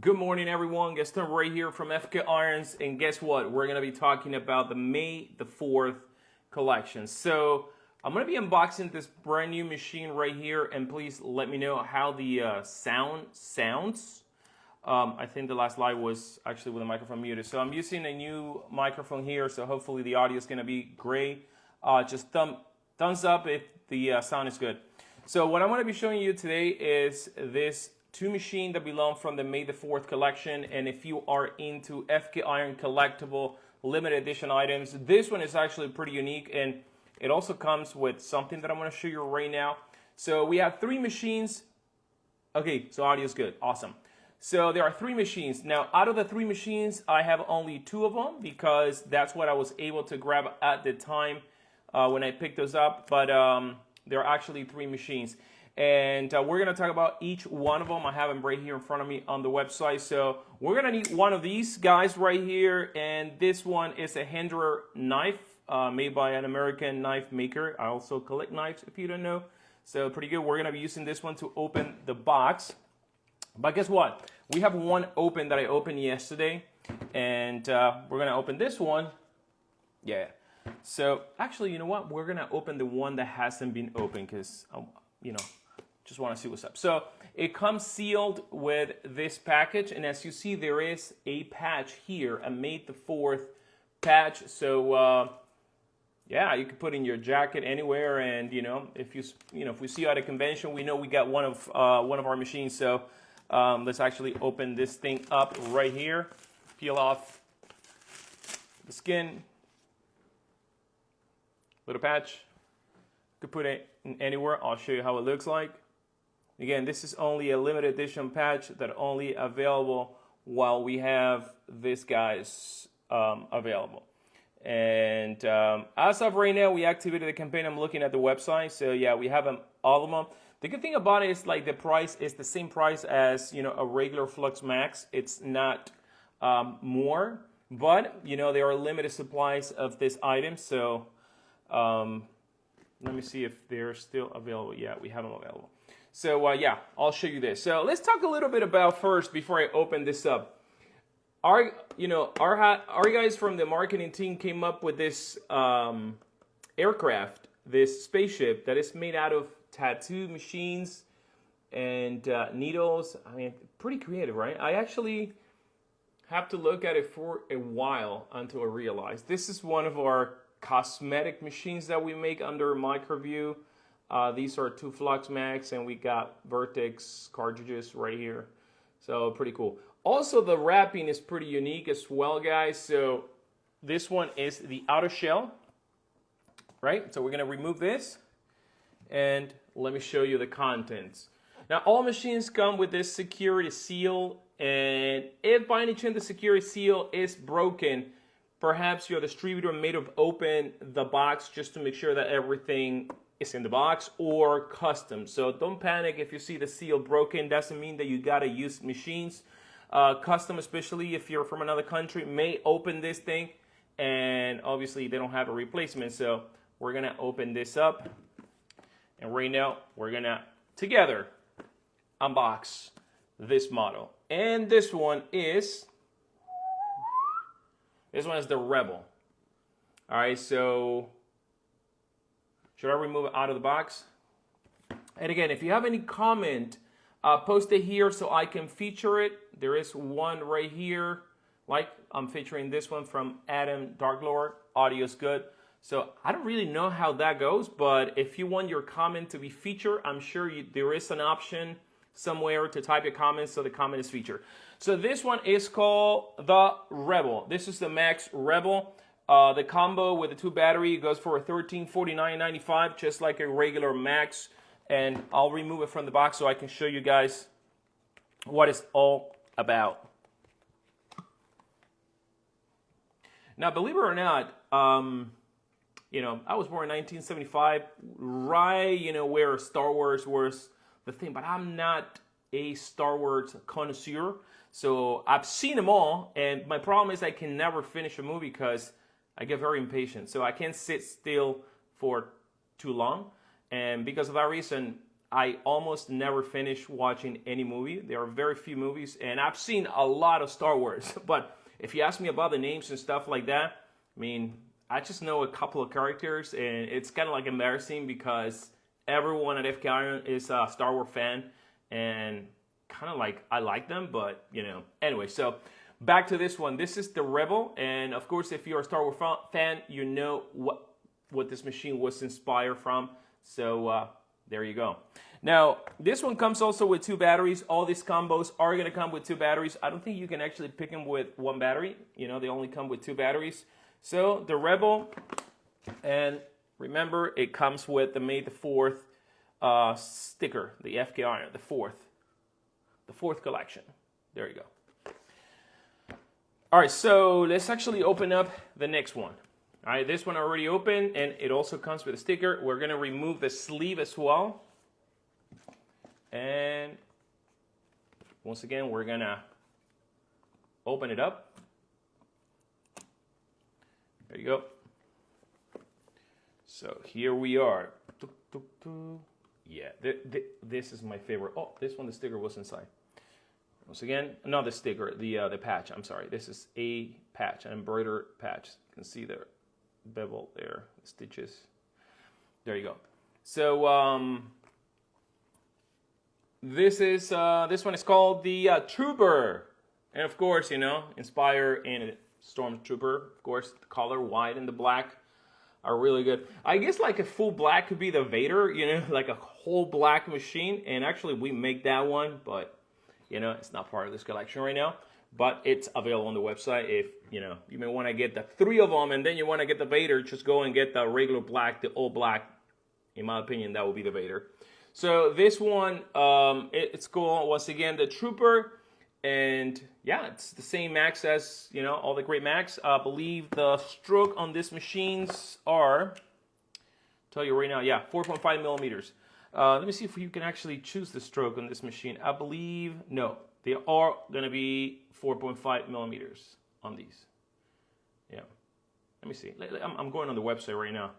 Good morning, everyone. Gaston right here from FK Irons, and guess what? We're gonna be talking about the May the 4th collection. So I'm gonna be unboxing this brand new machine right here, and please let me know how the sound sounds. I think the last live was actually with the microphone muted, so I'm using a new microphone here, so hopefully the audio is gonna be great. Just thumbs up if the sound is good. So what I'm gonna be showing you today is this two machines that belong from the May the 4th collection, and if you are into FK Iron collectible limited edition items, this one is actually pretty unique, and it also comes with something that I'm going to show you right now. So we have three machines. Okay, so audio is good. Awesome. So there are three machines. Now, out of the three machines, I have only two of them because that's what I was able to grab at the time when I picked those up, but there are actually three machines. And we're going to talk about each one of them. I have them right here in front of me on the website. So we're going to need one of these guys right here. And this one is a Hendler knife made by an American knife maker. I also collect knives, if you don't know. So pretty good. We're going to be using this one to open the box. But guess what? We have one open that I opened yesterday. And we're going to open this one. Yeah. So actually, you know what? We're going to open the one that hasn't been opened because, just want to see what's up. So it comes sealed with this package, and as you see, there is a patch here, a May the 4th patch. So yeah, you can put in your jacket anywhere, and if we see you at a convention, we know we got one of our machines. So let's actually open this thing up right here, peel off the skin, little patch. You can put it in anywhere. I'll show you how it looks like. Again, this is only a limited edition patch that only available while we have this guys available. And as of right now, we activated the campaign. I'm looking at the website. So yeah, we have all of them. The good thing about it is like the price is the same price as a regular Flux Max. It's not more, but there are limited supplies of this item. So let me see if they're still available. Yeah, we have them available. So yeah, I'll show you this. So let's talk a little bit about first before I open this up. Our guys from the marketing team came up with this aircraft, this spaceship that is made out of tattoo machines and needles. I mean, pretty creative, right? I actually have to look at it for a while until I realized this is one of our cosmetic machines that we make under Microview. These are two Flux Max, and we got Vertex cartridges right here. So pretty cool. Also, the wrapping is pretty unique as well, guys. So this one is the outer shell, right? So we're gonna remove this, and let me show you the contents. Now, all machines come with this security seal, and if by any chance the security seal is broken, perhaps your distributor may have opened the box just to make sure that everything is in the box, or custom. So don't panic if you see the seal broken. Doesn't mean that you gotta use machines. Custom, especially if you're from another country, may open this thing, and obviously they don't have a replacement. So we're gonna open this up, and right now we're gonna together unbox this model. And this one is the Rebel. All right, so should I remove it out of the box? And again, if you have any comment, post it here so I can feature it. There is one right here, like I'm featuring this one from Adam Darklord. Audio is good. So I don't really know how that goes, but if you want your comment to be featured, I'm sure there is an option somewhere to type your comments so the comment is featured. So this one is called the Rebel. This is the Max Rebel. The combo with the two battery goes for $1349.95, just like a regular Max. And I'll remove it from the box so I can show you guys what it's all about. Now, believe it or not, I was born in 1975, right, where Star Wars was the thing, but I'm not a Star Wars connoisseur. So I've seen them all, and my problem is I can never finish a movie because I get very impatient. So I can't sit still for too long. And because of that reason, I almost never finish watching any movie. There are very few movies, and I've seen a lot of Star Wars. But if you ask me about the names and stuff like that, I mean, I just know a couple of characters, and it's kind of like embarrassing because everyone at FK Iron is a Star Wars fan, and kind of like I like them, but you know. Anyway, so back to this one. This is the Rebel, and of course, if you're a Star Wars fan, you know what this machine was inspired from. So there you go. Now, this one comes also with 2 batteries. All these combos are going to come with 2 batteries. I don't think you can actually pick them with 1 battery. You know, they only come with 2 batteries. So the Rebel, and remember, it comes with the May the 4th sticker, the FK Iron, the 4th collection. There you go. All right, so let's actually open up the next one. All right, this one already opened, and it also comes with a sticker. We're going to remove the sleeve as well. And once again, we're going to open it up. There you go. So here we are. Yeah, this is my favorite. Oh, this one, the sticker was inside. Once again, not the sticker, the patch. I'm sorry. This is a patch, an embroidered patch. You can see there. Bevel there, stitches. There you go. So this one is called the Trooper, and of course, you know, inspired in a Stormtrooper. Of course, the color white and the black are really good. I guess like a full black could be the Vader, you know, like a whole black machine. And actually, we make that one, but you know, it's not part of this collection right now. But it's available on the website. If you know, you may want to get the 3 of them, and then you want to get the Vader, just go and get the regular black, the all black. In my opinion, that would be the Vader. So this one, it's cool. Once again, the Trooper, and yeah, it's the same max as you know all the great Macs. I believe the stroke on these machines are, tell you right now, yeah, 4.5 millimeters. Let me see if you can actually choose the stroke on this machine. I believe no. They are going to be 4.5 millimeters on these. Yeah. Let me see. I'm going on the website right now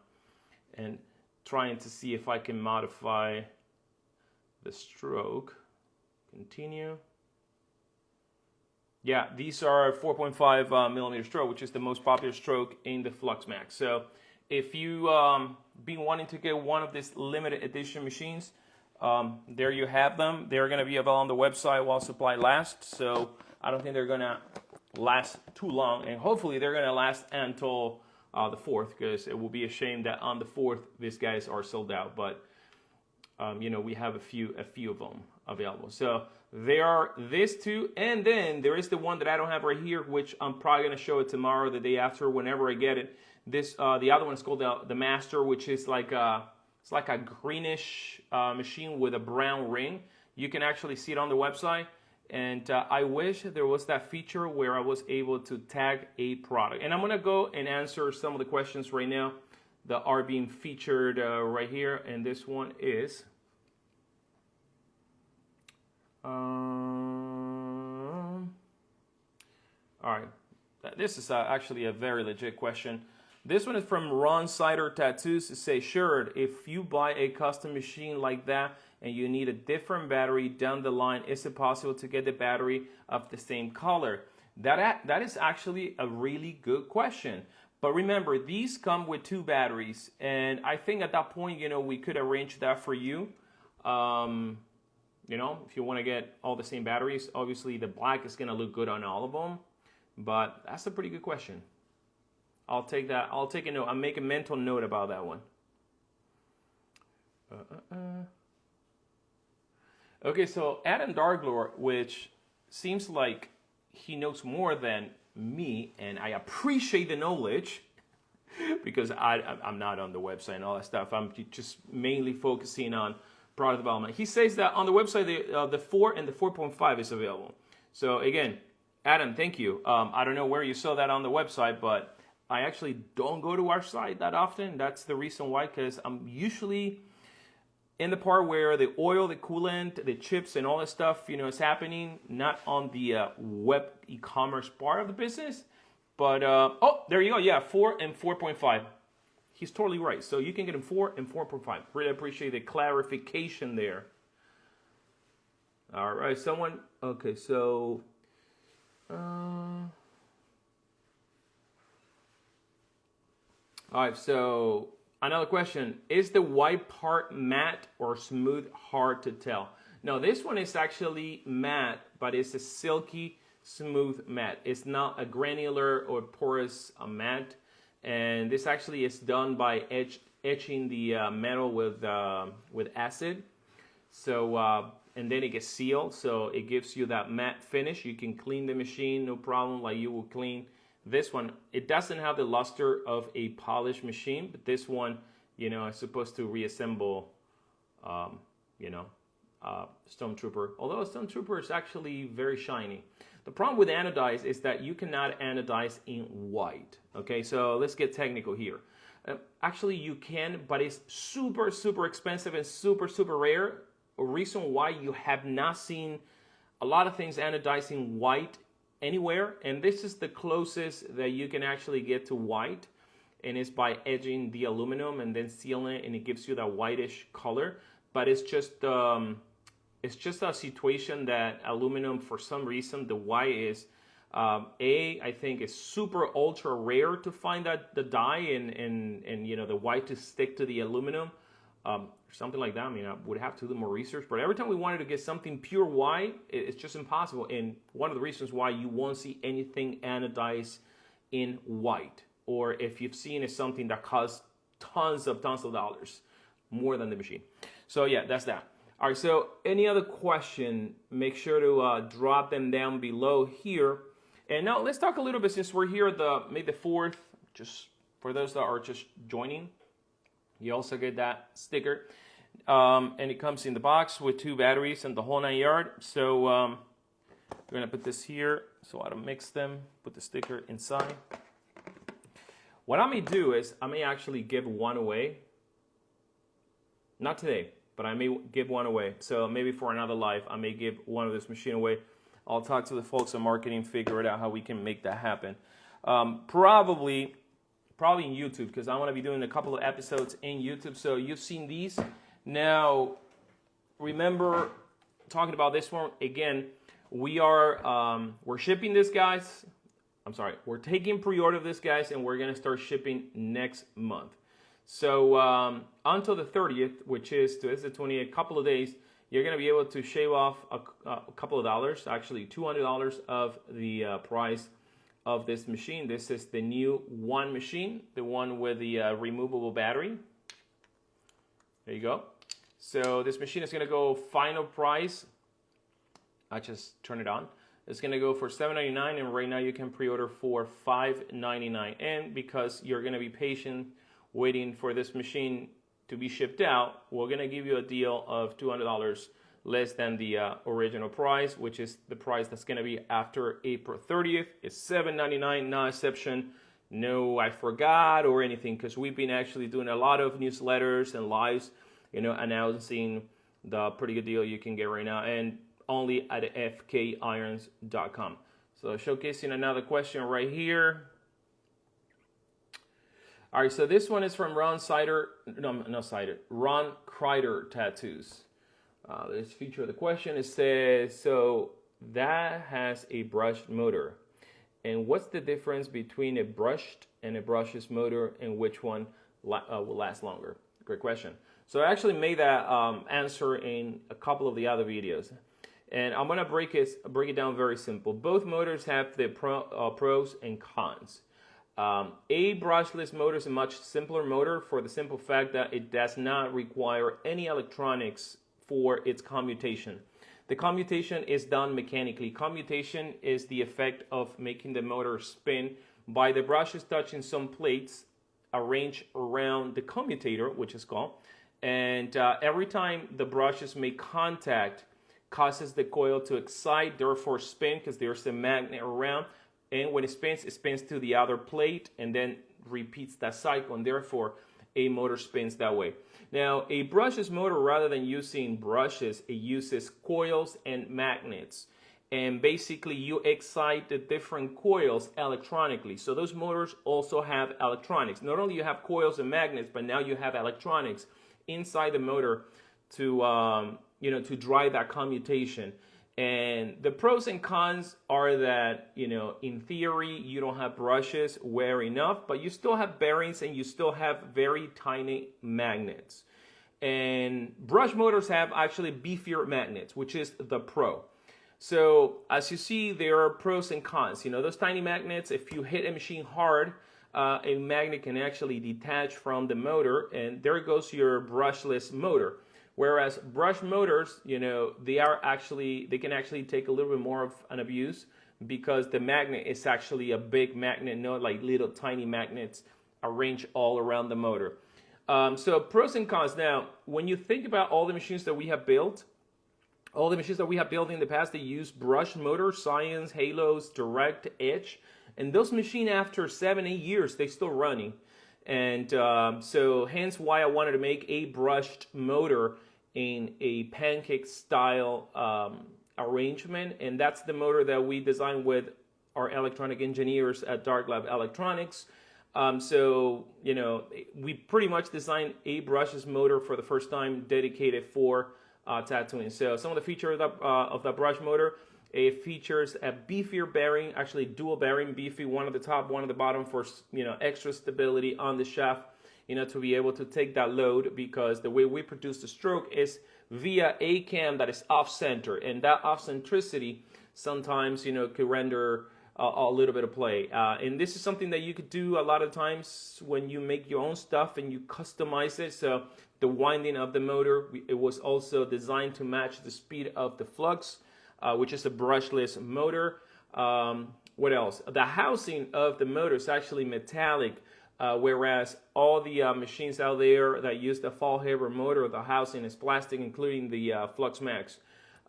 and trying to see if I can modify the stroke. Continue. Yeah, these are 4.5 millimeter stroke, which is the most popular stroke in the Flux Max. So if you been wanting to get one of these limited edition machines, there you have them. They're going to be available on the website while supply lasts. So I don't think they're going to last too long. And hopefully they're going to last until the 4th, because it will be a shame that on the 4th these guys are sold out. But, you know, we have a few of them available. So there are these 2. And then there is the one that I don't have right here, which I'm probably going to show it tomorrow, the day after, whenever I get it. This the other one is called the Master, which is like it's like a greenish machine with a brown ring. You can actually see it on the website. And I wish there was that feature where I was able to tag a product. And I'm going to go and answer some of the questions right now that are being featured right here. And this one is... all right. This is actually a very legit question. This one is from Ron Sider Tattoos. It says, sure, if you buy a custom machine like that and you need a different battery down the line, is it possible to get the battery of the same color? That is actually a really good question. But remember, these come with 2 batteries. And I think at that point, you know, we could arrange that for you. You know, if you want to get all the same batteries, obviously the black is going to look good on all of them. But that's a pretty good question. I'll take that. I'll take a note. I'll make a mental note about that one. Okay, so Adam Darglore, which seems like he knows more than me, and I appreciate the knowledge because I'm not on the website and all that stuff. I'm just mainly focusing on product development. He says that on the website, the 4 and the 4.5 is available. So again, Adam, thank you. I don't know where you saw that on the website, but I actually don't go to our site that often. That's the reason why, because I'm usually in the part where the oil, the coolant, the chips, and all that stuff, you know, is happening, not on the web e-commerce part of the business. But, oh, there you go. Yeah, 4 and 4.5. he's totally right. So you can get him 4 and 4.5. Really appreciate the clarification there. All right, someone. Okay, so. All right, so another question. Is the white part matte or smooth? Hard to tell. No, this one is actually matte, but it's a silky, smooth matte. It's not a granular or porous matte. And this actually is done by etching the metal with acid. So, and then it gets sealed, so it gives you that matte finish. You can clean the machine, no problem, like you will clean this one. It doesn't have the luster of a polished machine, but this one, you know, is supposed to reassemble, Stormtrooper. Although Stormtrooper is actually very shiny. The problem with anodized is that you cannot anodize in white. Okay, so let's get technical here. Actually, you can, but it's super, super expensive and super, super rare. A reason why you have not seen a lot of things anodized in white anywhere, and this is the closest that you can actually get to white, and it's by edging the aluminum and then sealing it, and it gives you that whitish color. But it's just a situation that aluminum, for some reason, the white is I think is super ultra rare to find that the dye and you know the white to stick to the aluminum. Something like that. I mean, I would have to do more research, but every time we wanted to get something pure white, it's just impossible. And one of the reasons why you won't see anything anodized in white, or if you've seen it's something that costs tons of dollars, more than the machine. So yeah, that's that. All right, so any other question, make sure to drop them down below here. And now let's talk a little bit, since we're here May the 4th, just for those that are just joining. You also get that sticker, and it comes in the box with 2 batteries and the whole 9 yards. So we're gonna put this here so I don't mix them. Put the sticker inside. What I may do is I may actually give one away. Not today, but I may give one away. So maybe for another live, I may give one of this machine away. I'll talk to the folks in marketing, figure it out how we can make that happen. Probably in YouTube, because I want to be doing a couple of episodes in YouTube. So you've seen these. Now, remember talking about this one again. We're shipping this, guys. I'm sorry, we're taking pre-order of this, guys, and we're gonna start shipping next month. So until the 30th, which is the 28th, a couple of days, you're gonna be able to shave off a couple of dollars, actually $200 of the price of this machine. This is the new one machine, the one with the removable battery. There you go. So this machine is going to go final price. I just turn it on. It's going to go for $7.99, and right now you can pre-order for $5.99. And because you're going to be patient waiting for this machine to be shipped out, we're going to give you a deal of $200 less than the original price, which is the price that's going to be after April 30th. It's $7.99, no exception, no I forgot or anything, because we've been actually doing a lot of newsletters and lives, you know, announcing the pretty good deal you can get right now, and only at fkirons.com. So showcasing another question right here. All right, so this one is from Ron Kreider Tattoos. This feature of the question, it says, so that has a brushed motor, and what's the difference between a brushed and a brushless motor, and which one will last longer? Great question. So I actually made that answer in a couple of the other videos, and I'm gonna break it down very simple. Both motors have the pros and cons. A brushless motor is a much simpler motor for the simple fact that it does not require any electronics for its commutation. The commutation is done mechanically. Commutation is the effect of making the motor spin by the brushes touching some plates arranged around the commutator, which is called, and every time the brushes make contact causes the coil to excite, therefore spin, because there's a magnet around, and when it spins to the other plate and then repeats that cycle, and therefore a motor spins that way. Now, a brushless motor, rather than using brushes, it uses coils and magnets. and basically you excite the different coils electronically. So those motors also have electronics. Not only you have coils and magnets, but now you have electronics inside the motor to to drive that commutation. And the pros and cons are that, in theory, you don't have brushes wear enough, but you still have bearings and you still have very tiny magnets. And brush motors have actually beefier magnets, which is the pro. So as you see, there are pros and cons. Those tiny magnets, if you hit a machine hard, a magnet can actually detach from the motor, and there goes your brushless motor. Whereas brush motors, they can actually take a little bit more of an abuse because the magnet is actually a big magnet, not like little tiny magnets arranged all around the motor. So pros and cons. Now, when you think about all the machines that we have built, in the past, they use brush motors, Science, Halos, Direct, Edge, and those machines after 7-8 years, they're still running. And so hence why I wanted to make a brushed motor in a pancake style arrangement. And that's the motor that we designed with our electronic engineers at Dark Lab Electronics. We pretty much designed a brushless motor for the first time dedicated for tattooing. So some of the features of the brush motor, it features a beefier bearing, actually dual bearing, beefy, one at the top, one at the bottom for extra stability on the shaft, to be able to take that load, because the way we produce the stroke is via a cam that is off center, and that off centricity sometimes could render a little bit of play. And this is something that you could do a lot of times when you make your own stuff and you customize it. So the winding of the motor, it was also designed to match the speed of the Flux, which is a brushless motor. What else? The housing of the motor is actually metallic, whereas all the machines out there that use the fall haber motor, the housing is plastic, including the Flux Max.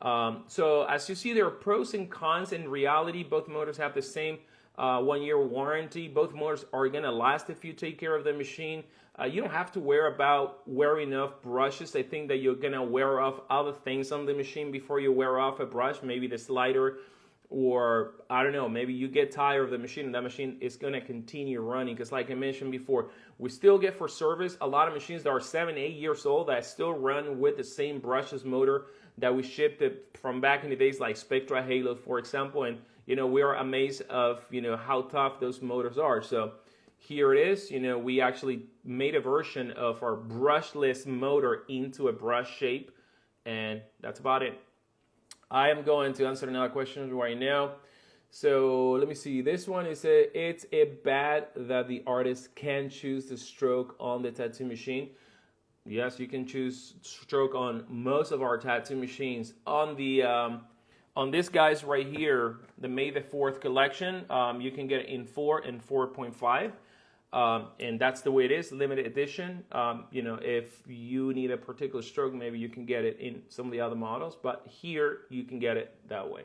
So as you see, there are pros and cons. In reality, both motors have the same 1-year warranty. Both motors are going to last if you take care of the machine. You don't have to worry about wearing off brushes. I think that you're going to wear off other things on the machine before you wear off a brush, maybe the slider, or I don't know, maybe you get tired of the machine and that machine is going to continue running. Because like I mentioned before, we still get for service a lot of machines that are 7-8 years old that still run with the same brushless motor that we shipped it from back in the days, like Spectra, Halo, for example. And, we are amazed of, how tough those motors are. So here it is. We actually made a version of our brushless motor into a brush shape, and that's about it. I am going to answer another question right now. So let me see. This one is it's bad that the artist can choose the stroke on the tattoo machine. Yes, you can choose stroke on most of our tattoo machines. On the on this guys right here, the May the 4th collection, you can get it in 4 and 4.5. And that's the way it is, limited edition. If you need a particular stroke, maybe you can get it in some of the other models, but here you can get it that way.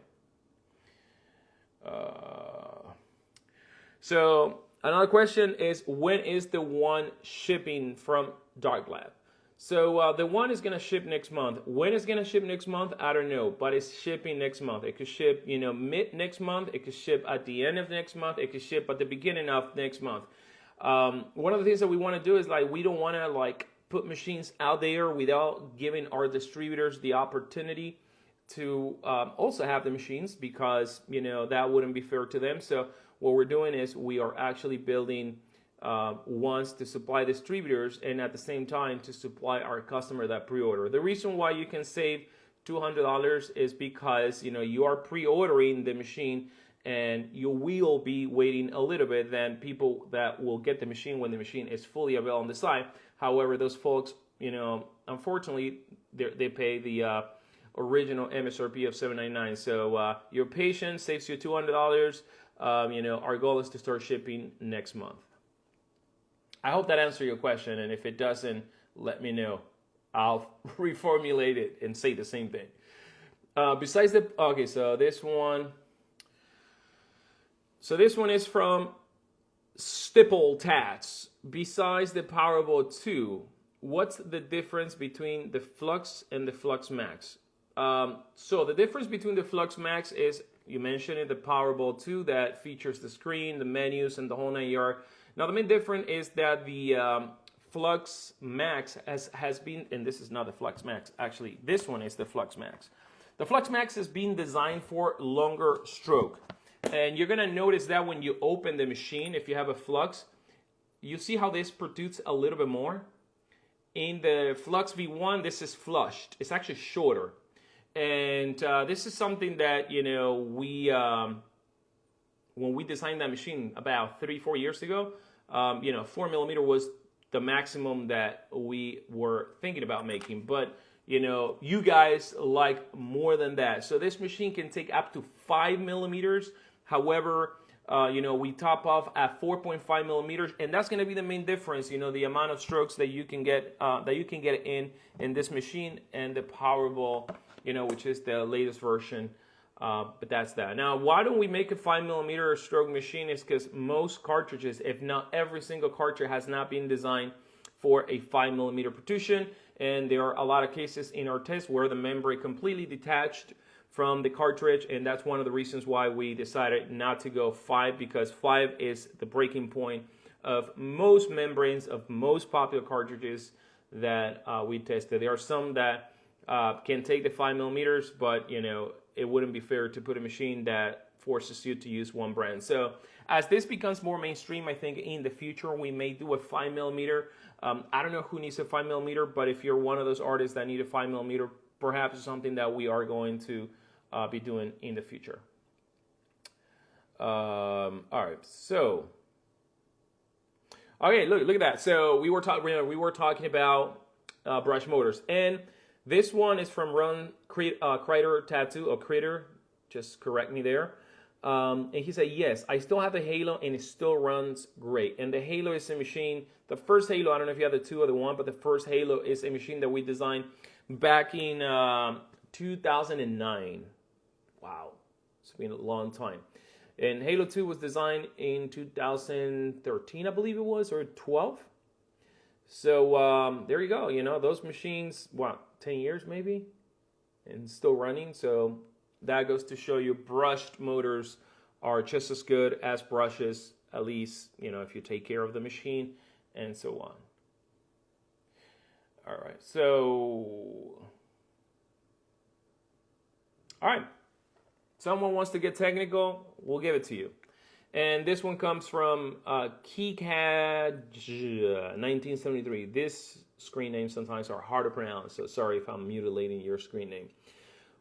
So another question is, when is the one shipping from Dark Lab? So the one is going to ship next month. When it's going to ship next month, I don't know, but it's shipping next month. It could ship, mid next month. It could ship at the end of next month. It could ship at the beginning of next month. One of the things that we want to do is we don't want to put machines out there without giving our distributors the opportunity to also have the machines, because that wouldn't be fair to them. So what we're doing is we are actually building ones to supply distributors, and at the same time to supply our customer that pre-order. The reason why you can save $200 is because you are pre-ordering the machine, and you will be waiting a little bit than people that will get the machine when the machine is fully available on the site. However, those folks, unfortunately, they pay the original MSRP of $799. So your patience saves you $200. Our goal is to start shipping next month. I hope that answered your question, and if it doesn't, let me know. I'll reformulate it and say the same thing. So this one. So this one is from Stipple Tats. Besides the Powerball 2, what's the difference between the Flux and the Flux Max? So the difference between the Flux Max is, you mentioned it, the Powerball 2 that features the screen, the menus, and the whole 9 yard. Now the main difference is that the Flux Max has been, and this is not the Flux Max, actually this one is the Flux Max. The Flux Max is being designed for longer stroke. And you're gonna notice that when you open the machine, if you have a Flux, you see how this protrudes a little bit more. In the Flux V1, this is flushed. It's actually shorter. And this is something that, you know, we, when we designed that machine about 3-4 years ago, you know, 4mm was the maximum that we were thinking about making. But, you know, you guys like more than that. So this machine can take up to 5mm. However, you know, we top off at 4.5mm, and that's going to be the main difference. You know, the amount of strokes that you can get in this machine and the Powerball, you know, which is the latest version. But that's that. Now, why don't we make a 5mm stroke machine? Is because most cartridges, if not every single cartridge, has not been designed for a 5mm protrusion, and there are a lot of cases in our test where the membrane completely detached from the cartridge, and that's one of the reasons why we decided not to go 5, because 5 is the breaking point of most membranes of most popular cartridges that we tested. There are some that can take the 5mm, but you know, it wouldn't be fair to put a machine that forces you to use one brand. So as this becomes more mainstream, I think in the future we may do a 5mm. I don't know who needs a 5mm, but if you're one of those artists that need a 5mm, perhaps it's something that we are going to be doing in the future. All right, so okay, look at that. So we were talking about brush motors, and this one is from Critter Tattoo, or Critter, just correct me there. And he said, yes, I still have the Halo and it still runs great. And the Halo is a machine, the first Halo, I don't know if you have the 2 or the 1, but the first Halo is a machine that we designed back in 2009. Wow, it's been a long time. And Halo 2 was designed in 2013, I believe it was, or 12. So there you go. You know, those machines, what, 10 years maybe, and still running. So that goes to show you brushed motors are just as good as brushes, at least, you know, if you take care of the machine and so on. All right, so, all right. Someone wants to get technical, we'll give it to you. And this one comes from KeyCAD 1973. This screen names sometimes are hard to pronounce, so sorry if I'm mutilating your screen name.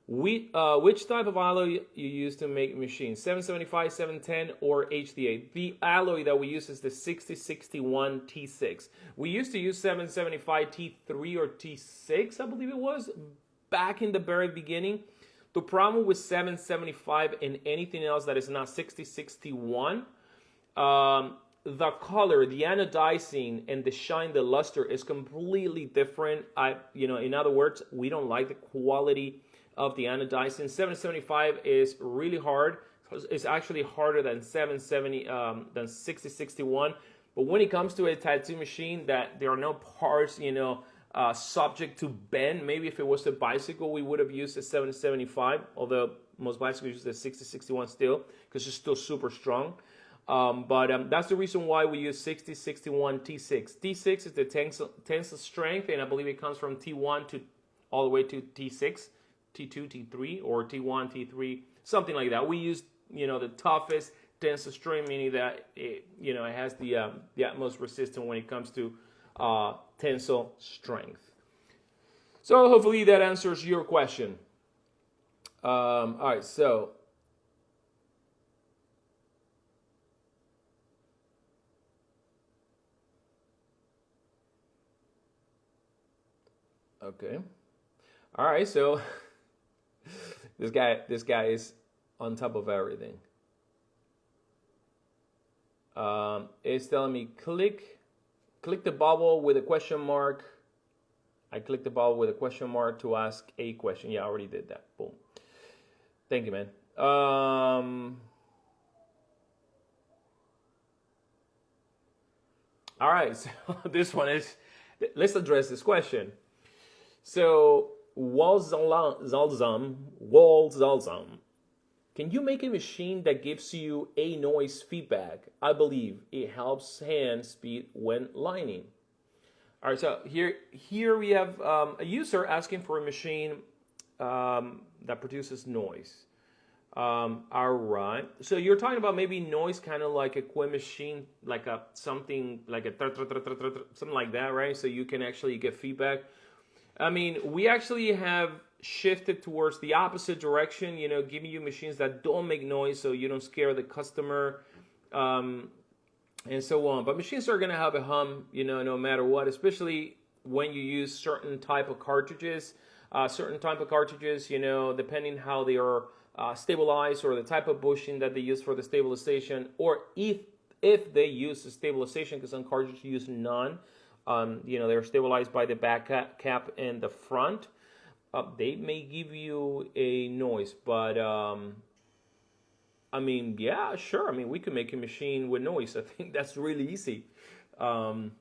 Which type of alloy you use to make machines? 775, 710, or HDA? The alloy that we use is the 6061 T6. We used to use 775 T3 or T6, I believe it was, back in the very beginning. The problem with 775 and anything else that is not 6061, the color, the anodizing, and the shine, the luster is completely different. In other words, we don't like the quality of the anodizing. 775 is really hard. It's actually harder than 770, than 6061. But when it comes to a tattoo machine, that there are no parts, subject to bend. Maybe if it was a bicycle, we would have used a 775, although most bicycles use the 6061 still, because it's still super strong. But that's the reason why we use 6061 T6. T6 is the tensile strength, and I believe it comes from T1 to all the way to T6, T2, T3, or T1, T3, something like that. We use, the toughest tensile strength, meaning that it has the utmost resistance when it comes to tensile strength. So hopefully that answers your question. All right, so okay. All right, so this guy is on top of everything. It's telling me click the bubble with a question mark. I clicked the bubble with a question mark to ask a question. Yeah, I already did that. Boom. Thank you, man. All right, so this one is, let's address this question. So Walzalzam. Can you make a machine that gives you a noise feedback? I believe it helps hand speed when lining. All right, so here we have a user asking for a machine that produces noise. All right, so you're talking about maybe noise, kind of like a coin machine, like a something like a something like that, right? So you can actually get feedback. I mean, we actually have shifted towards the opposite direction, you know, giving you machines that don't make noise so you don't scare the customer, and so on. But machines are going to have a hum, you know, no matter what, especially when you use certain type of cartridges. You know, depending how they are stabilized, or the type of bushing that they use for the stabilization, or if they use the stabilization, because some cartridges use none. You know, they're stabilized by the back cap and the front. They may give you a noise, but I mean, yeah, sure. I mean, we could make a machine with noise. I think that's really easy. And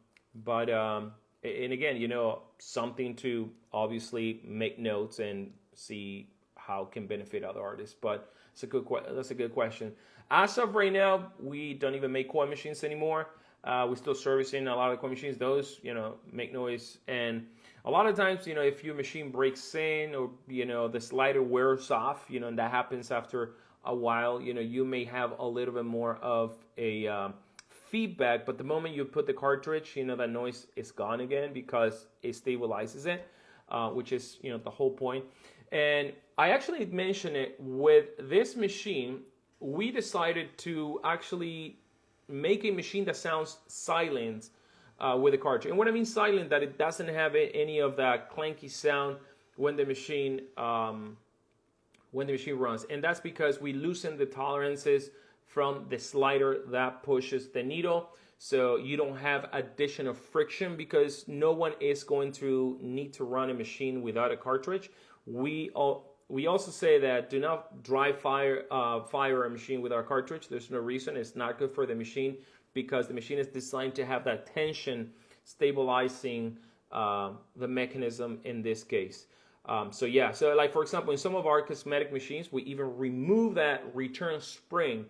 again, you know, something to obviously make notes and see how it can benefit other artists. But that's a good question. As of right now, we don't even make coin machines anymore. We're still servicing a lot of coin machines. Those, you know, make noise. And a lot of times, you know, if your machine breaks in, or, you know, the slider wears off, you know, and that happens after a while, you know, you may have a little bit more of a feedback. But the moment you put the cartridge, you know, that noise is gone again, because it stabilizes it, which is, you know, the whole point. And I actually mentioned it with this machine. We decided to actually make a machine that sounds silent with a cartridge. And what I mean silent, that it doesn't have any of that clanky sound when the machine runs. And that's because we loosen the tolerances from the slider that pushes the needle, so you don't have additional friction, because no one is going to need to run a machine without a cartridge. We also say that do not fire a machine with our cartridge. There's no reason. It's not good for the machine, because the machine is designed to have that tension stabilizing the mechanism in this case. So like for example, in some of our cosmetic machines, we even remove that return spring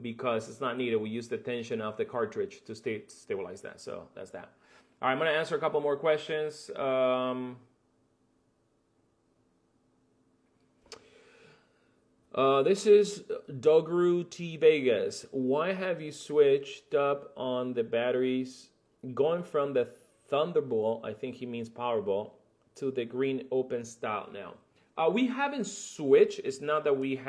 because it's not needed. We use the tension of the cartridge to stabilize that. So that's that. All right, I'm going to answer a couple more questions. This is Dogru T Vegas. Why have you switched up on the batteries, going from the Thunderbolt, I think he means Powerball, to the green open style now? We haven't switched. It's not that we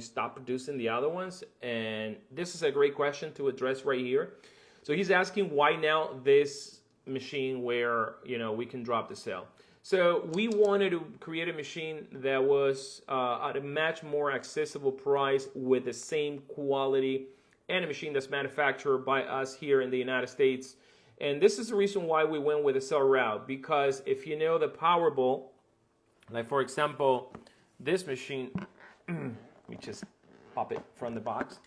stopped producing the other ones. And this is a great question to address right here. So he's asking why now this machine where, you know, we can drop the cell. So we wanted to create a machine that was at a much more accessible price with the same quality, and a machine that's manufactured by us here in the United States. And this is the reason why we went with the cell route, because if you know the Powerball, like for example, this machine, let me just pop it from the box.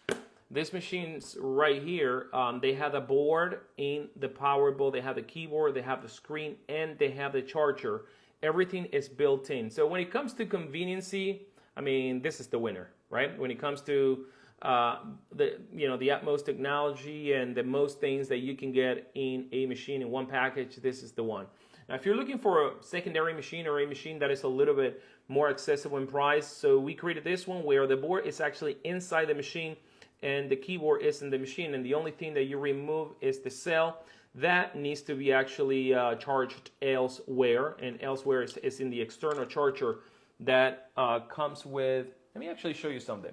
This machine's right here, they have a board in the Powerball, they have the keyboard, they have the screen, and they have the charger. Everything is built in. So when it comes to conveniency, I mean, this is the winner, right? When it comes to the utmost technology and the most things that you can get in a machine in one package, this is the one. Now, if you're looking for a secondary machine, or a machine that is a little bit more accessible in price, so we created this one where the board is actually inside the machine and the keyboard is in the machine, and the only thing that you remove is the cell. That needs to be actually charged elsewhere, and elsewhere is in the external charger that comes with, let me actually show you something,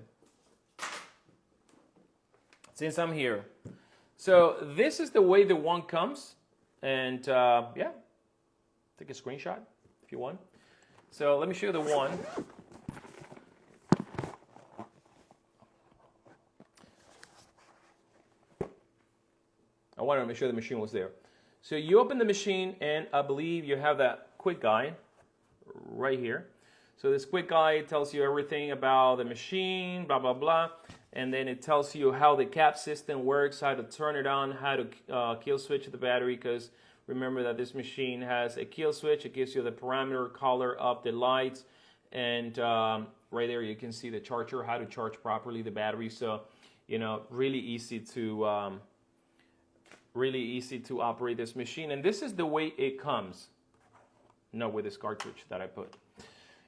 since I'm here. So this is the way the one comes, and yeah, take a screenshot if you want. So let me show you the one. I wanted to make sure the machine was there. So you open the machine, and I believe you have that quick guide right here. So this quick guide tells you everything about the machine, blah, blah, blah. And then it tells you how the cap system works, how to turn it on, how to kill switch the battery, because Remember that this machine has a kill switch. It gives you the parameter color of the lights, and right there you can see the charger, how to charge properly the battery. So, you know, really easy to operate this machine. And this is the way it comes. Not with this cartridge that I put.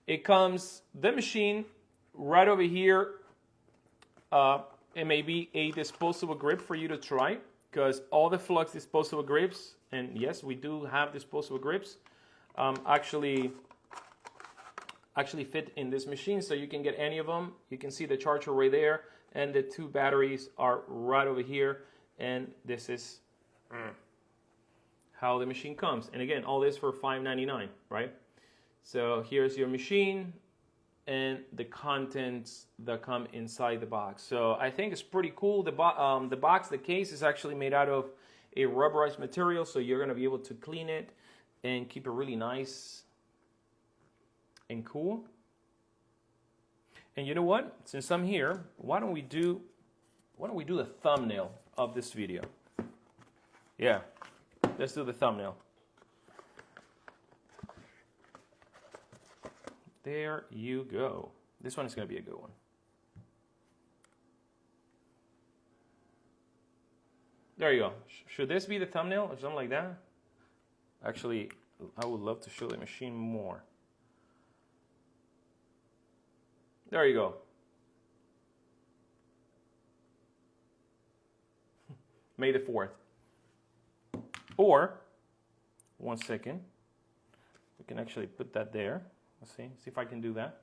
It comes, the machine right over here. It may be a disposable grip for you to try, because all the Flux disposable grips, and yes, we do have disposable grips, actually fit in this machine, so you can get any of them. You can see the charger right there, and the two batteries are right over here, and this is how the machine comes. And again, all this for $5.99, right? So here's your machine and the contents that come inside the box. So I think it's pretty cool. The box, the case is actually made out of a rubberized material, so you're gonna be able to clean it and keep it really nice and cool. And you know what? Since I'm here, why don't we do the thumbnail of this video? Yeah, let's do the thumbnail. There you go. This one is going to be a good one. There you go. Should this be the thumbnail or something like that? Actually, I would love to show the machine more. There you go. May the 4th. Or, one second, we can actually put that there. Let's see if I can do that.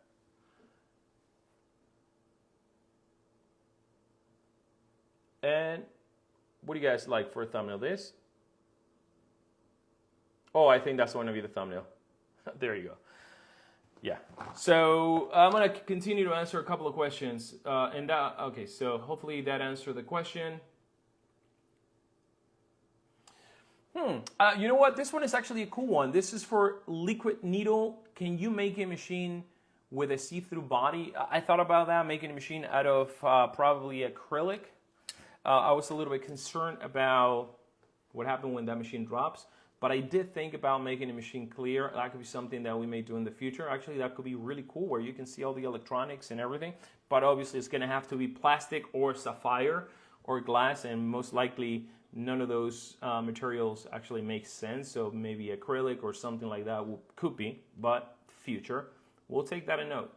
And what do you guys like for a thumbnail? This? Oh, I think that's going to be the thumbnail. There you go. Yeah. So I'm going to continue to answer a couple of questions. Okay, so hopefully that answered the question. You know what? This one is actually a cool one. This is for liquid needle. Can you make a machine with a see-through body? I thought about that, making a machine out of probably acrylic. I was a little bit concerned about what happened when that machine drops, but I did think about making a machine clear. That could be something that we may do in the future. Actually, that could be really cool, where you can see all the electronics and everything, but obviously it's going to have to be plastic or sapphire or glass, and most likely none of those materials actually make sense. So maybe acrylic or something like that could be, but future. We'll take that a note.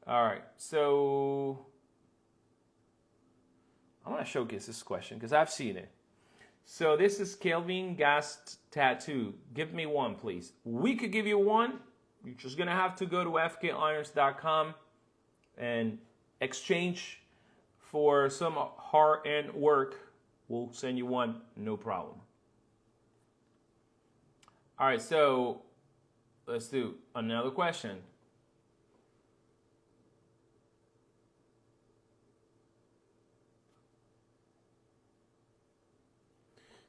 All right, so I want to showcase this question because I've seen it. So this is Kelvin Gast Tattoo. Give me one, please. We could give you one. You're just going to have to go to fkirons.com and exchange for some hard-end work. We'll send you one, no problem. All right, so let's do another question.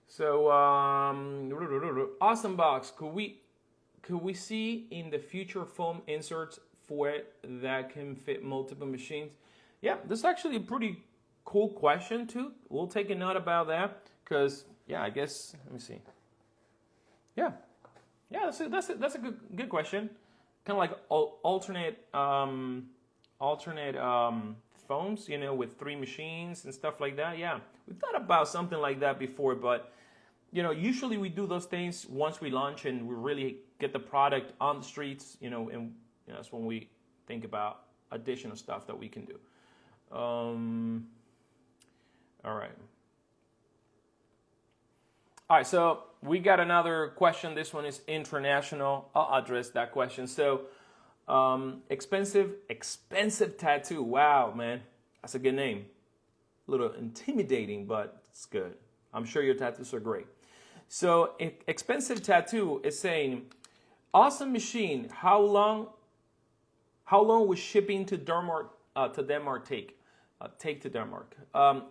So, awesome box. Could we see in the future foam inserts for it that can fit multiple machines? Yeah, this is actually a pretty cool question too. We'll take a note about that because, yeah, I guess, let me see. Yeah, that's a good question. Kind of like alternate foams, you know, with 3 machines and stuff like that. Yeah, we thought about something like that before, but you know, usually we do those things once we launch and we really get the product on the streets, you know, and you know, that's when we think about additional stuff that we can do. All right. All right, so we got another question. This one is international. I'll address that question. So, expensive tattoo. Wow, man, that's a good name. A little intimidating, but it's good. I'm sure your tattoos are great. So, expensive tattoo is saying, awesome machine. How long was shipping to Denmark take? Take to Denmark.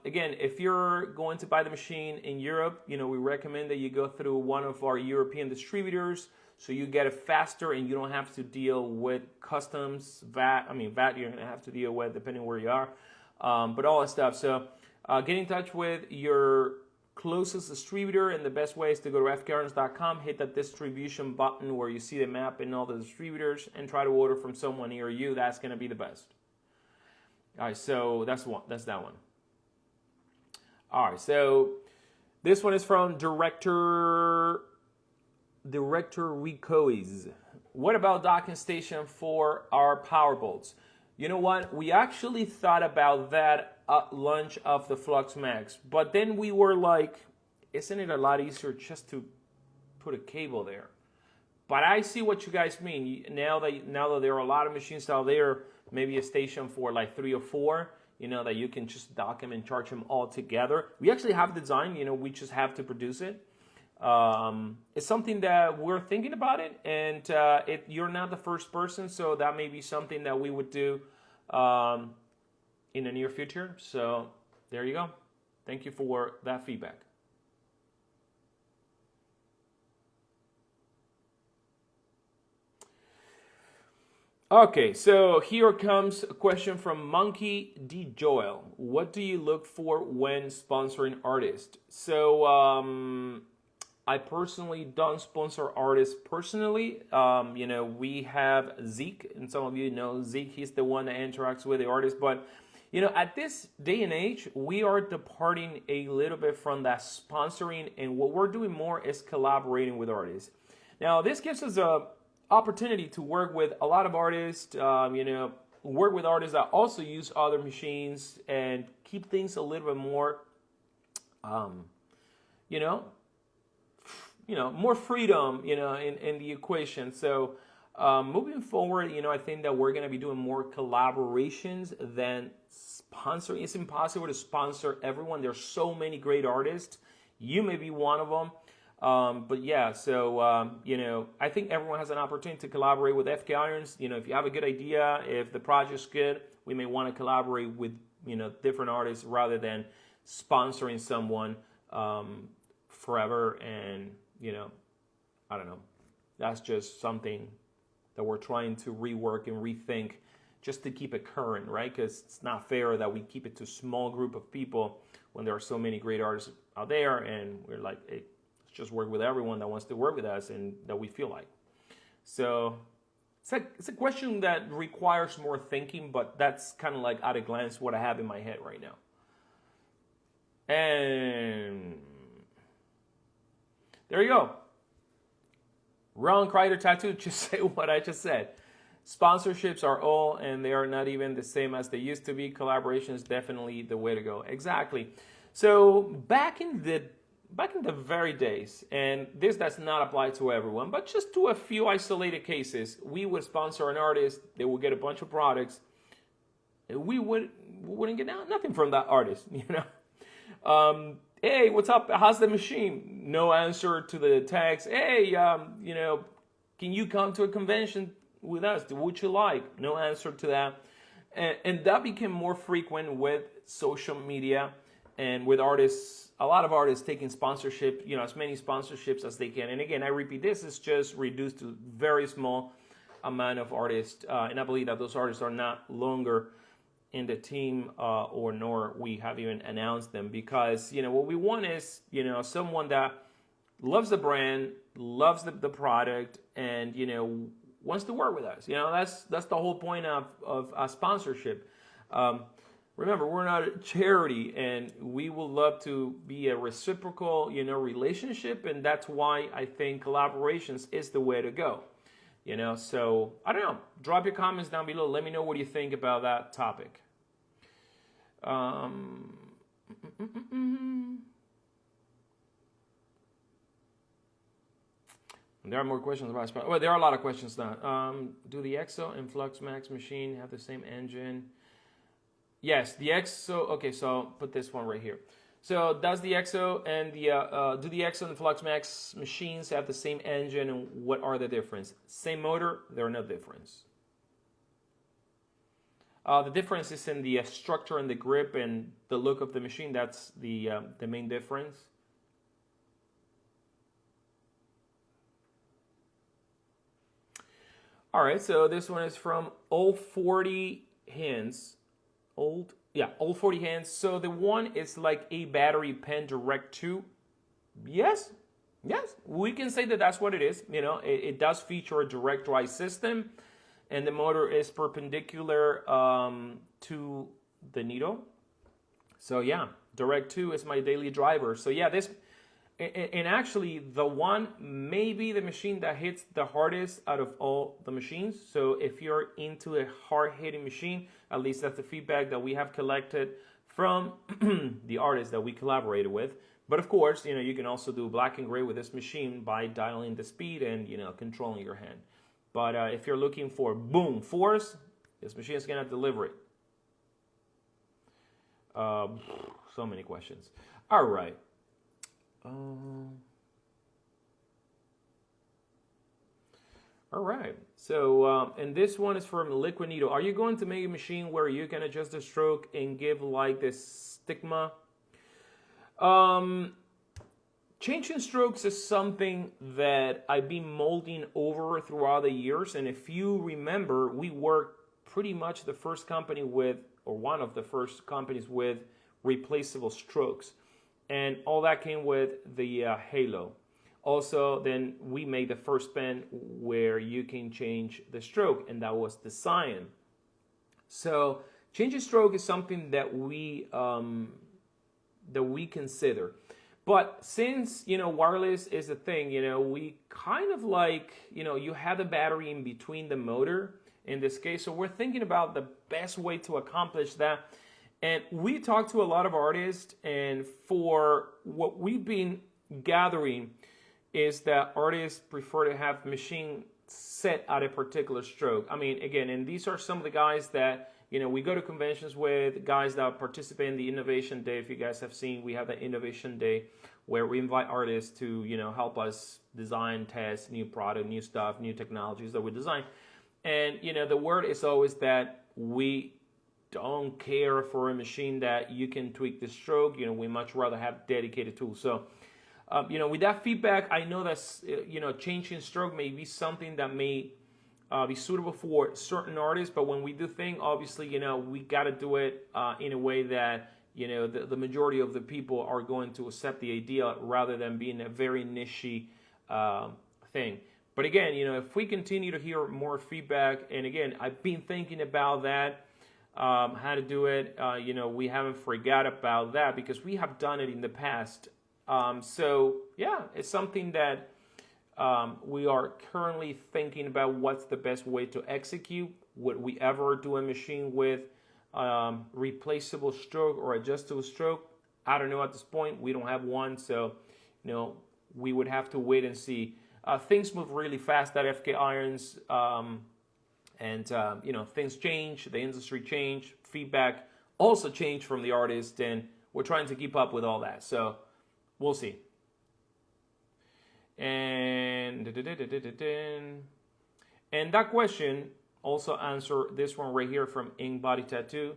Again, if you're going to buy the machine in Europe, you know, we recommend that you go through one of our European distributors so you get it faster and you don't have to deal with customs, VAT you're going to have to deal with depending where you are, but all that stuff. So get in touch with your closest distributor, and the best way is to go to fkarns.com, hit that distribution button where you see the map and all the distributors, and try to order from someone near you. That's going to be the best. All right, so that's that one. All right, so this one is from Director Ricois. What about docking station for our power bolts? You know what? We actually thought about that at launch of the Flux Max, but then we were like, isn't it a lot easier just to put a cable there? But I see what you guys mean. Now that there are a lot of machines out there, maybe a station for like 3 or 4, that you can just dock them and charge them all together. We actually have the design, we just have to produce it. It's something that we're thinking about it, and you're not the first person, so that may be something that we would do in the near future. So there you go. Thank you for that feedback. Okay, so here comes a question from Monkey D. Joel. What do you look for when sponsoring artists? So I personally don't sponsor artists personally. We have Zeke, and some of you know Zeke. He's the one that interacts with the artist. But, at this day and age, we are departing a little bit from that sponsoring, and what we're doing more is collaborating with artists. Now, this gives us a opportunity to work with a lot of artists, work with artists that also use other machines and keep things a little bit more, more freedom, in the equation. So moving forward, I think that we're going to be doing more collaborations than sponsoring. It's impossible to sponsor everyone. There's so many great artists. You may be one of them. But yeah, so, I think everyone has an opportunity to collaborate with FK Irons. If you have a good idea, if the project's good, we may want to collaborate with, different artists rather than sponsoring someone forever. And, I don't know. That's just something that we're trying to rework and rethink just to keep it current, right? Because it's not fair that we keep it to a small group of people when there are so many great artists out there, and we're like, hey, just work with everyone that wants to work with us and that we feel like. So it's a question that requires more thinking, but that's kind of like at a glance what I have in my head right now. And there you go. Ron Kreider Tattoo, just say what I just said. Sponsorships are all, and they are not even the same as they used to be. Collaboration is definitely the way to go. Exactly. So back in the very days, and this does not apply to everyone, but just to a few isolated cases, we would sponsor an artist, they would get a bunch of products, and we wouldn't get nothing from that artist, Hey, what's up? How's the machine? No answer to the text. Hey, can you come to a convention with us? Would you like? No answer to that. And that became more frequent with social media and with artists, a lot of artists taking sponsorship, as many sponsorships as they can. And again, I repeat, this is just reduced to very small amount of artists. And I believe that those artists are not longer in the team, nor we have even announced them, because, what we want is, someone that loves the brand, loves the product, and, wants to work with us. That's the whole point of a sponsorship. Remember, we're not a charity, and we would love to be a reciprocal, relationship, and that's why I think collaborations is the way to go. So I don't know. Drop your comments down below. Let me know what you think about that topic. There are more questions about. Well, there are a lot of questions now. Do the EXO and Flux Max machine have the same engine? Yes, the EXO. Okay, so put this one right here. So does the EXO and do the EXO and the Flux Max machines have the same engine, and what are the difference? Same motor, there are no difference. The difference is in the structure and the grip and the look of the machine. That's the main difference. All right, so this one is from 040 Hints. old 40 hands. So the one is like a battery pen direct to. Yes, yes, we can say that that's what it is. You know, it does feature a direct drive system, and the motor is perpendicular to the needle. So yeah, direct to is my daily driver. So yeah, this, and actually the one may be the machine that hits the hardest out of all the machines. So if you're into a hard hitting machine, at least that's the feedback that we have collected from the artists that we collaborated with. But of course, you know, you can also do black and gray with this machine by dialing the speed and, you know, controlling your hand. But if you're looking for boom force, this machine is gonna deliver it. So many questions. All right. All right. So, and this one is from Liquid Needle. Are you going to make a machine where you can adjust the stroke and give like this stigma? Changing strokes is something that I've been molding over throughout the years. And if you remember, we worked pretty much the first company with, or one of the first companies with replaceable strokes. And all that came with the Halo. Also, then we made the first pen where you can change the stroke, and that was the Cyan. So changing stroke is something that we consider. But since, you know, wireless is a thing, you know, we kind of like, you know, you have the battery in between the motor in this case. So we're thinking about the best way to accomplish that. And we talked to a lot of artists, and for what we've been gathering is that artists prefer to have machine set at a particular stroke. I mean, again, and these are some of the guys that, you know, we go to conventions with, guys that participate in the Innovation Day. If you guys have seen, we have the Innovation Day where we invite artists to, you know, help us design, test new product, new stuff, new technologies that we design. And, you know, the word is always that we don't care for a machine that you can tweak the stroke. You know, we much rather have dedicated tools. So, you know, with that feedback, I know that's, you know, changing stroke may be something that may be suitable for certain artists, but when we do things, obviously, you know, we got to do it in a way that, you know, the majority of the people are going to accept the idea rather than being a very niche thing. But again, you know, if we continue to hear more feedback, and again, I've been thinking about that, how to do it, you know, we haven't forgot about that because we have done it in the past. So yeah, it's something that we are currently thinking about what's the best way to execute. Would we ever do a machine with replaceable stroke or adjustable stroke? I don't know at this point. We don't have one, so you know, we would have to wait and see. Things move really fast at FK Irons, and you know, things change. The industry change. Feedback also change from the artist, and we're trying to keep up with all that. So we'll see. And that question also answer this one right here from Ink Body Tattoo.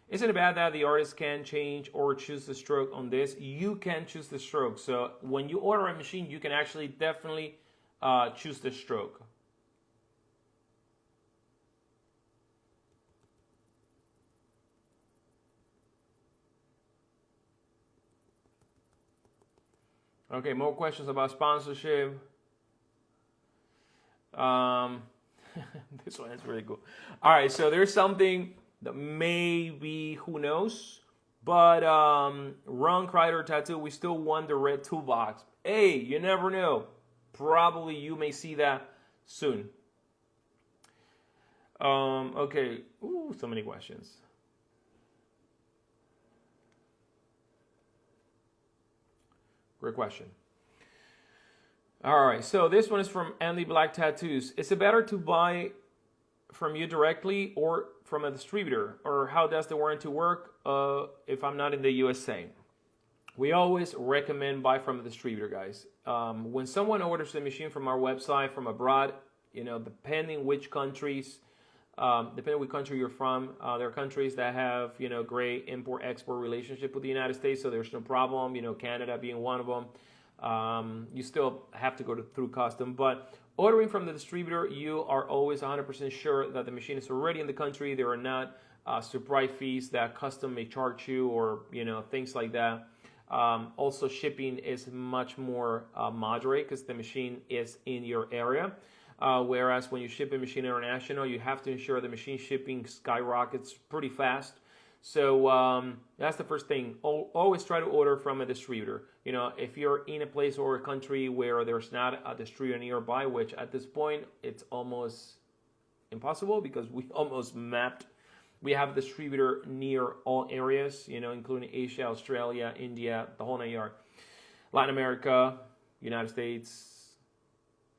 Isn't it bad that the artist can change or choose the stroke on this? You can choose the stroke. So when you order a machine, you can actually definitely choose the stroke. Okay, more questions about sponsorship. This one is really cool. All right, so there's something that maybe, who knows, but Ron Kreider Tattoo, we still want the red toolbox. Hey, you never know. Probably you may see that soon. Okay, ooh, so many questions. Great question. All right, so this one is from Andy Black Tattoos. Is it better to buy from you directly or from a distributor? Or how does the warranty work if I'm not in the USA? We always recommend buy from a distributor, guys. When someone orders a machine from our website from abroad, you know, depending which countries, depending which country you're from, there are countries that have, you know, great import-export relationship with the United States, so there's no problem, you know, Canada being one of them. You still have to go through custom, but ordering from the distributor, you are always 100% sure that the machine is already in the country. There are not surprise fees that custom may charge you, or things like that. Also, shipping is much more moderate because the machine is in your area. Whereas when you ship a machine international, you have to ensure the machine shipping skyrockets pretty fast. So that's the first thing. Always try to order from a distributor. If you're in a place or a country where there's not a distributor nearby, which at this point it's almost impossible because we have a distributor near all areas, including Asia, Australia, India, the whole 9 yards, Latin America, United States,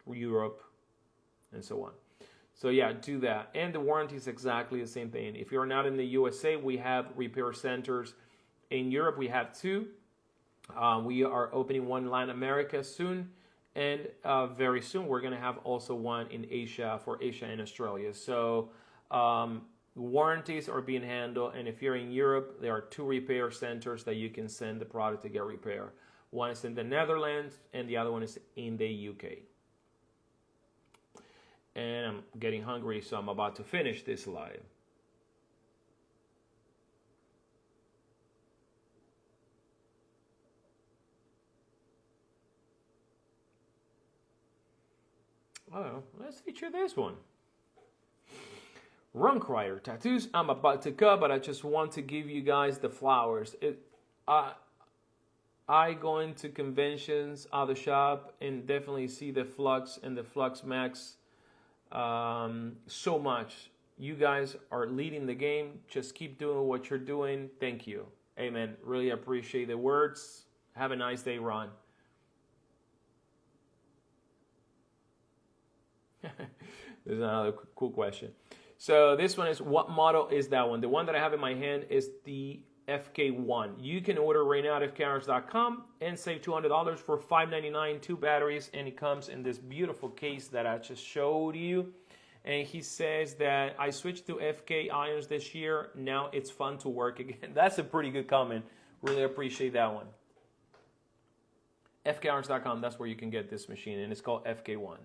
Europe, and so on. So yeah, do that. And the warranty is exactly the same thing. If you're not in the USA, we have repair centers. In Europe, we have 2. We are opening one in Latin America soon. And very soon, we're going to have also one in Asia, for Asia and Australia. So warranties are being handled. And if you're in Europe, there are 2 repair centers that you can send the product to get repaired. One is in the Netherlands, and the other one is in the UK. And I'm getting hungry, so I'm about to finish this live. Oh, let's feature this one. Run Crier tattoos. I'm about to cut, but I just want to give you guys the flowers. I go into conventions, other shop, and definitely see the Flux and the Flux Max so much. You guys are leading the game. Just keep doing what you're doing. Thank you. Amen. Really appreciate the words. Have a nice day, Ron. There's another cool question. So this one is, what model is that one? The one that I have in my hand is the FK1. You can order right now at fkirons.com and save $200 for $599, 2 batteries, and it comes in this beautiful case that I just showed you. And he says that I switched to FK irons this year. Now it's fun to work again. That's a pretty good comment. Really appreciate that one. fkirons.com, that's where you can get this machine, and it's called FK1.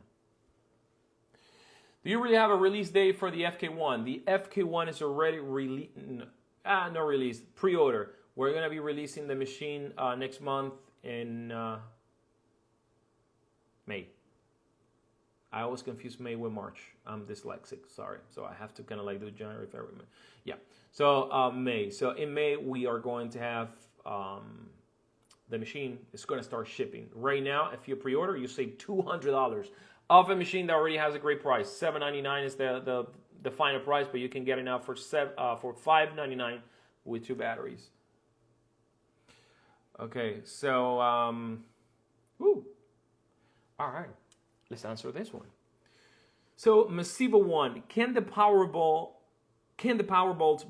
Do you really have a release date for the FK1? The FK1 is already released. No release, pre-order. We're going to be releasing the machine next month in May. I always confuse May with March. I'm dyslexic, sorry. So I have to kind of like do January, February, May. Yeah. So May. So in May, we are going to have the machine is going to start shipping. Right now, if you pre-order, you save $200 off a machine that already has a great price. $799 is the final price, but you can get it now for $599 with 2 batteries. Okay, so all right, let's answer this one. So Massiva 1, can the Powerbolt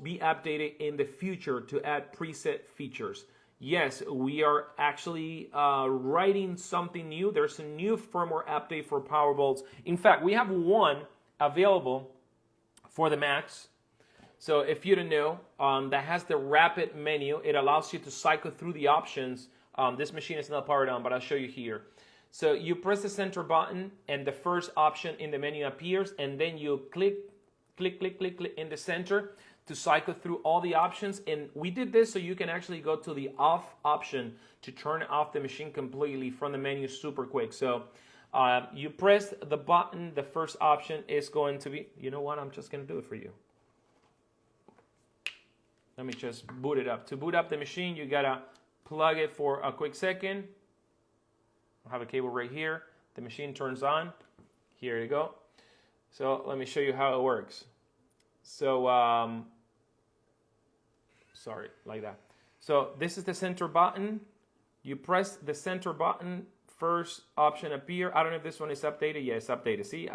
be updated in the future to add preset features? Yes, we are actually writing something new. There's a new firmware update for Powerbolts. In fact, we have one available for the Max. So if you don't know, that has the rapid menu. It allows you to cycle through the options. This machine is not powered on, but I'll show you here. So you press the center button, and the first option in the menu appears, and then you click in the center to cycle through all the options. And we did this so you can actually go to the off option to turn off the machine completely from the menu super quick. So you press the button, the first option is going to be, you know what, I'm just going to do it for you. Let me just boot it up. To boot up the machine, you got to plug it for a quick second. I have a cable right here. The machine turns on. Here you go. So let me show you how it works. So, sorry, like that. So this is the center button. You press the center button, first option appear. I don't know if this one is updated. Yeah, it's updated. See,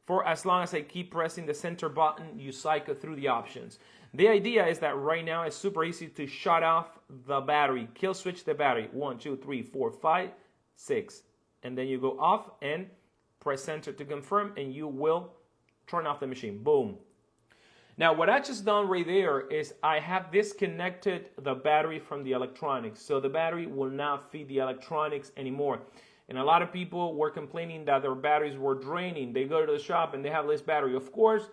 for as long as I keep pressing the center button, you cycle through the options. The idea is that right now it's super easy to shut off the battery, kill switch the battery. 1, 2, 3, 4, 5, 6. And then you go off and press center to confirm, and you will turn off the machine. Boom. Now, what I just done right there is I have disconnected the battery from the electronics. So the battery will not feed the electronics anymore. And a lot of people were complaining that their batteries were draining. They go to the shop and they have less battery. Of course,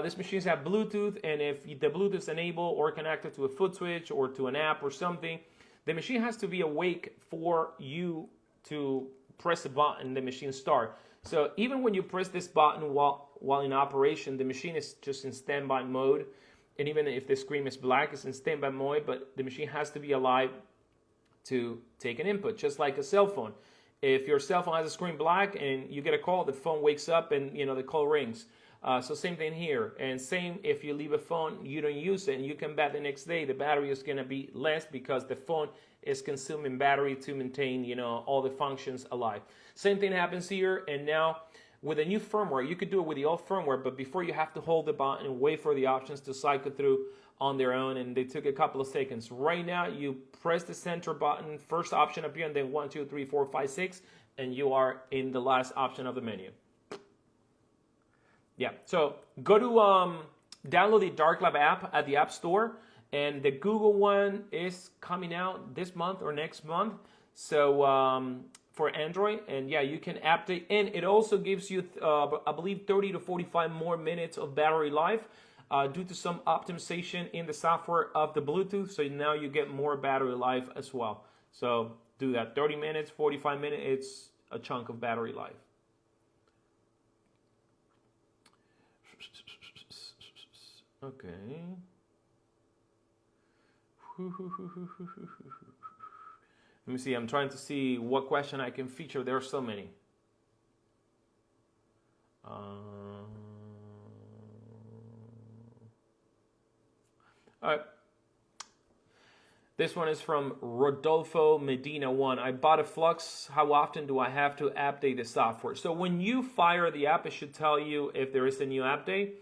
These machines have Bluetooth, and if the Bluetooth is enabled or connected to a foot switch or to an app or something, the machine has to be awake for you to press a button, the machine start. So even when you press this button while in operation, the machine is just in standby mode. And even if the screen is black, it's in standby mode, but the machine has to be alive to take an input, just like a cell phone. If your cell phone has a screen black and you get a call, the phone wakes up and the call rings. So same thing here. And same if you leave a phone, you don't use it, and you come back the next day, the battery is going to be less because the phone is consuming battery to maintain, all the functions alive. Same thing happens here. And now with a new firmware, you could do it with the old firmware, but before you have to hold the button and wait for the options to cycle through on their own, and they took a couple of seconds. Right now, you press the center button, first option appear, and then 1, 2, 3, 4, 5, 6, and you are in the last option of the menu. Yeah, so go to download the Dark Lab app at the App Store, and the Google one is coming out this month or next month. So for Android, and yeah, you can update, and it also gives you, I believe, 30 to 45 more minutes of battery life due to some optimization in the software of the Bluetooth. So now you get more battery life as well. So do that. 30 minutes, 45 minutes, it's a chunk of battery life. Okay. Let me see. I'm trying to see what question I can feature. There are so many. All right. This one is from Rodolfo Medina 1. I bought a Flux. How often do I have to update the software? So when you fire the app, it should tell you if there is a new update.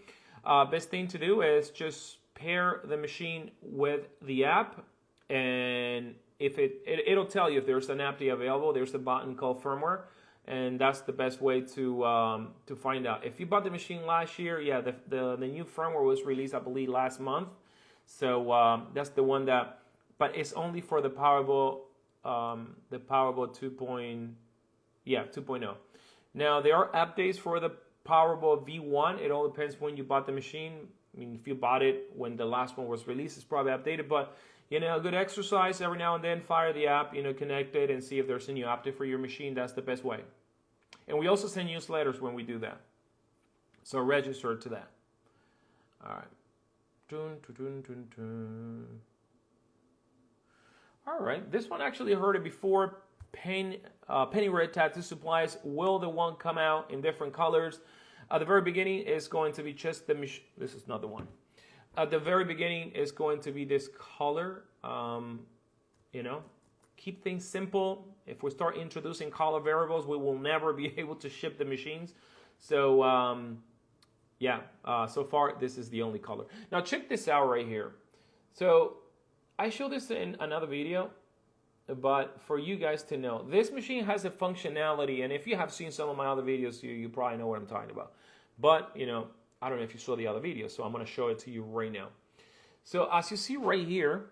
Best thing to do is just pair the machine with the app, and if it'll tell you if there's an update available. There's a button called firmware, and that's the best way to find out. If you bought the machine last year, yeah, the new firmware was released, I believe, last month. So that's the one that, but it's only for the Powerball 2.0. Now there are updates for the Powerball V1. It all depends when you bought the machine. I mean, if you bought it when the last one was released, it's probably updated. But a good exercise every now and then. Fire the app, connect it, and see if there's a new update for your machine. That's the best way. And we also send newsletters when we do that. So register to that. All right. All right. This one actually heard it before. Penny Red Tattoo Supplies. Will the one come out in different colors? At the very beginning is going to be just the machine. This is not the one. At the very beginning is going to be this color. Keep things simple. If we start introducing color variables, we will never be able to ship the machines. So so far this is the only color. Now check this out right here. So I showed this in another video, but for you guys to know, this machine has a functionality, and if you have seen some of my other videos, you probably know what I'm talking about. But, I don't know if you saw the other video, so I'm going to show it to you right now. So as you see right here,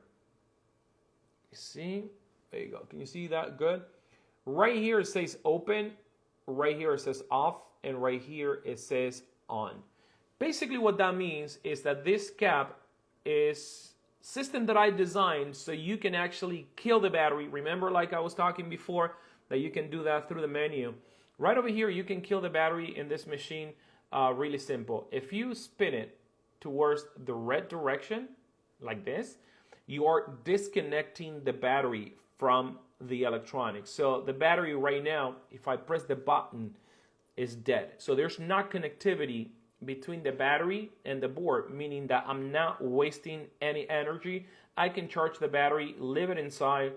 there you go. Can you see that good? Right here it says open, right here it says off, and right here it says on. Basically what that means is that this cap is system that I designed so you can actually kill the battery. Remember, like I was talking before, that you can do that through the menu. Right over here, you can kill the battery in this machine really simple. If you spin it towards the red direction, like this, you are disconnecting the battery from the electronics. So the battery right now, if I press the button, is dead. So there's not connectivity between the battery and the board, meaning that I'm not wasting any energy. I can charge the battery, leave it inside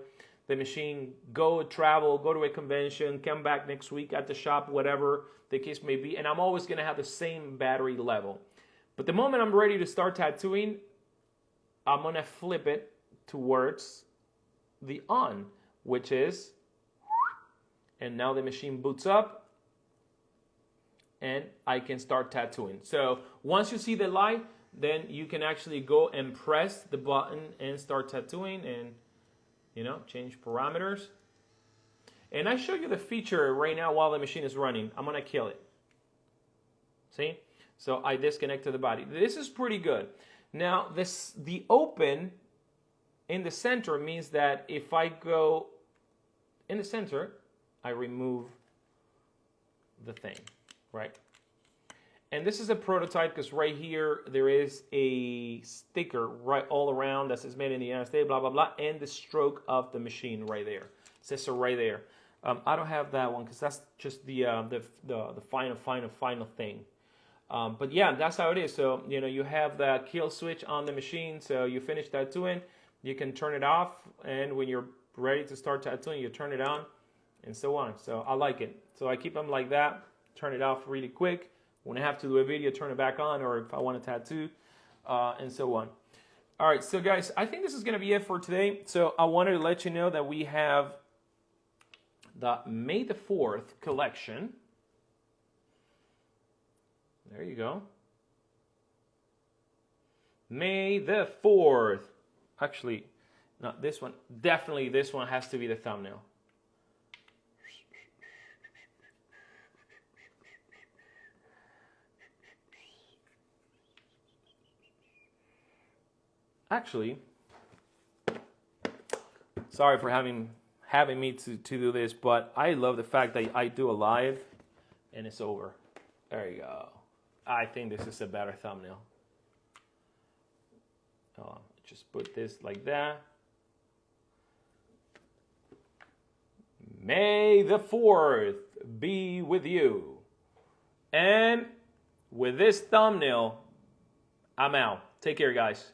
the machine, go travel, go to a convention, come back next week at the shop, whatever the case may be, and I'm always going to have the same battery level. But the moment I'm ready to start tattooing, I'm going to flip it towards the on, which is, and now the machine boots up, and I can start tattooing. So once you see the light, then you can actually go and press the button and start tattooing and, change parameters. And I show you the feature right now while the machine is running. I'm going to kill it. See? So I disconnected the body. This is pretty good. Now the open in the center means that if I go in the center, I remove the thing, right? And this is a prototype because right here there is a sticker right all around that says made in the United States, blah, blah, blah, and the stroke of the machine right there. It says so right there. I don't have that one because that's just the final thing. But yeah, that's how it is. So, you know, you have the kill switch on the machine. So you finish tattooing, you can turn it off. And when you're ready to start tattooing, you turn it on and so on. So I like it. So I keep them like that, turn it off really quick. When I have to do a video, turn it back on, or if I want to tattoo, and so on. All right, so guys, I think this is going to be it for today. So I wanted to let you know that we have the May the 4th collection. There you go. May the 4th. Actually, not this one. Definitely this one has to be the thumbnail. Actually, sorry for having me to do this, but I love the fact that I do a live and it's over. There you go. I think this is a better thumbnail. Just put this like that. May the 4th be with you. And with this thumbnail, I'm out. Take care, guys.